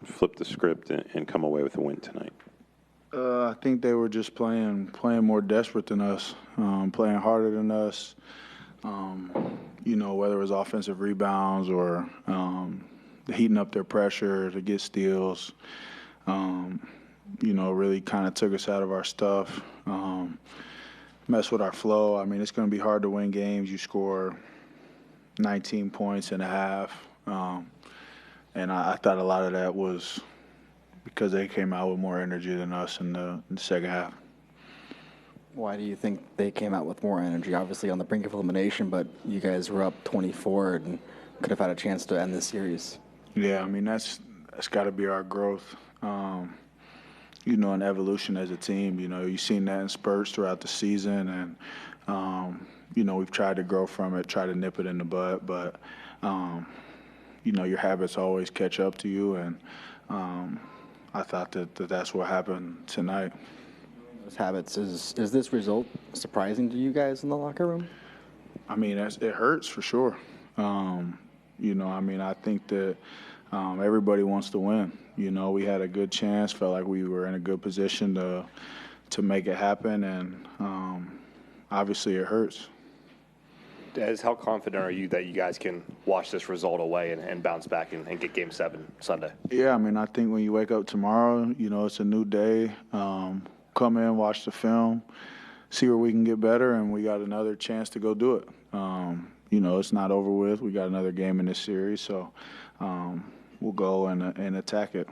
to flip the script and come away with a win tonight? I think they were just playing more desperate than us, playing harder than us. Whether it was offensive rebounds or heating up their pressure to get steals, really kind of took us out of our stuff, messed with our flow. I mean, it's going to be hard to win games. You score 19 points in a half, and I thought a lot of that was because they came out with more energy than us in the second half. Why do you think they came out with more energy? Obviously on the brink of elimination, but you guys were up 24 and could have had a chance to end this series. Yeah, I mean, that's got to be our growth, and evolution as a team. You've seen that in spurts throughout the season, and, we've tried to grow from it, try to nip it in the bud, but, your habits always catch up to you, and I thought that's what happened tonight. Those habits, is this result surprising to you guys in the locker room? I mean, it hurts for sure. I think that everybody wants to win. We had a good chance, felt like we were in a good position to make it happen, and obviously it hurts. Des, how confident are you that you guys can wash this result away and bounce back and get Game 7 Sunday? Yeah, I mean, I think when you wake up tomorrow, it's a new day. Come in, watch the film, see where we can get better, and we got another chance to go do it. It's not over with. We got another game in this series, so we'll go and attack it.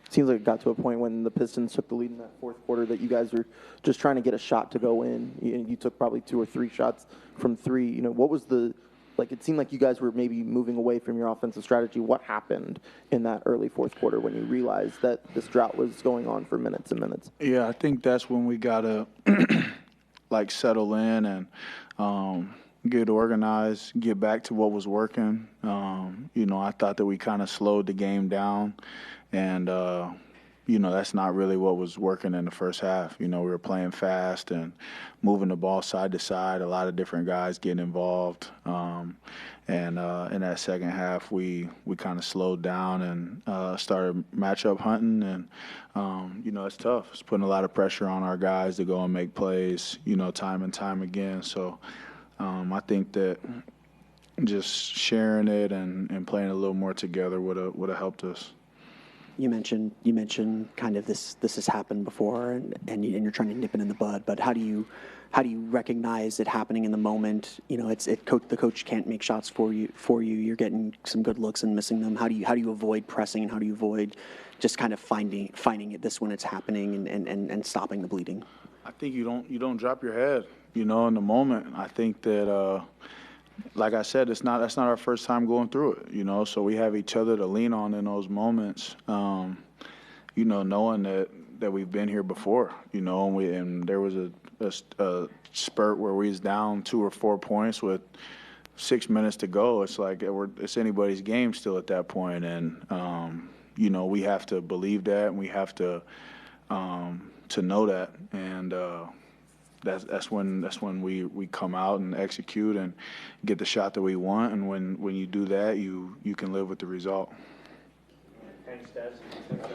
Seems like it got to a point when the Pistons took the lead in that fourth quarter that you guys were just trying to get a shot to go in. You took probably 2 or 3 shots from 3. What was it seemed like you guys were maybe moving away from your offensive strategy. What happened in that early fourth quarter when you realized that this drought was going on for minutes and minutes? Yeah, I think that's when we got to, settle in and get organized, get back to what was working. I thought that we kind of slowed the game down, and, that's not really what was working in the first half. We were playing fast and moving the ball side to side, a lot of different guys getting involved. And in that second half, we kind of slowed down and started matchup hunting. And, it's tough. It's putting a lot of pressure on our guys to go and make plays, time and time again. So I think that just sharing it and playing a little more together would have helped us. You mentioned kind of this has happened before, and you're trying to nip it in the bud. But how do you recognize it happening in the moment? The coach can't make shots for you. You're getting some good looks and missing them. How do you avoid pressing, and how do you avoid just kind of finding this when it's happening and stopping the bleeding? I think you don't drop your head. In the moment. I think that. Like I said, that's not our first time going through it, so we have each other to lean on in those moments, knowing that we've been here before, and there was a spurt where we was down 2 or 4 points with 6 minutes to go. It's like it's anybody's game still at that point, and we have to believe that, and we have to know that, and That's when we come out and execute and get the shot that we want. And when you do that, you can live with the result. Thanks, Des. Thanks,